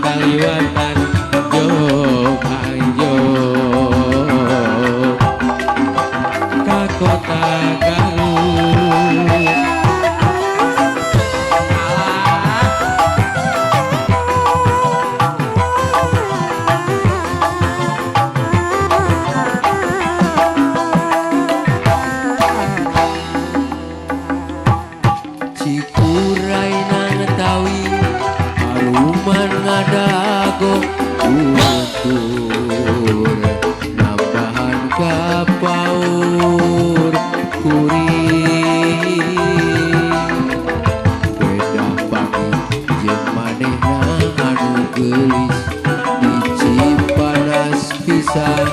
kaliwatan jo ayo ka kota Garut. Cikuray nang tawi haruman ngadago untur nambahan kapaur kuring beda pangi jeung manehna anu geulis biji panas pisan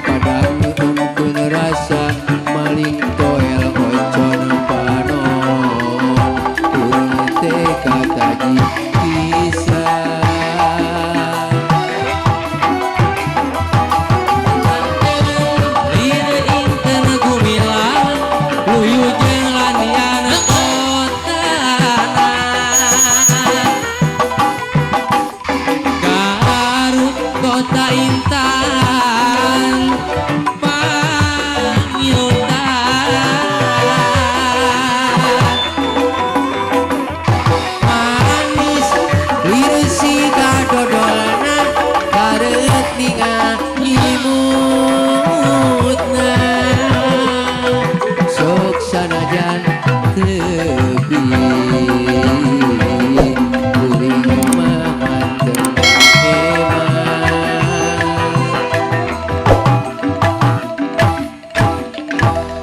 pada ngeukeun rasa maling toel ocon panon urang teh kataji pisan. Lieu inten gumilang luyu jeung lanian kotana Garut kota intan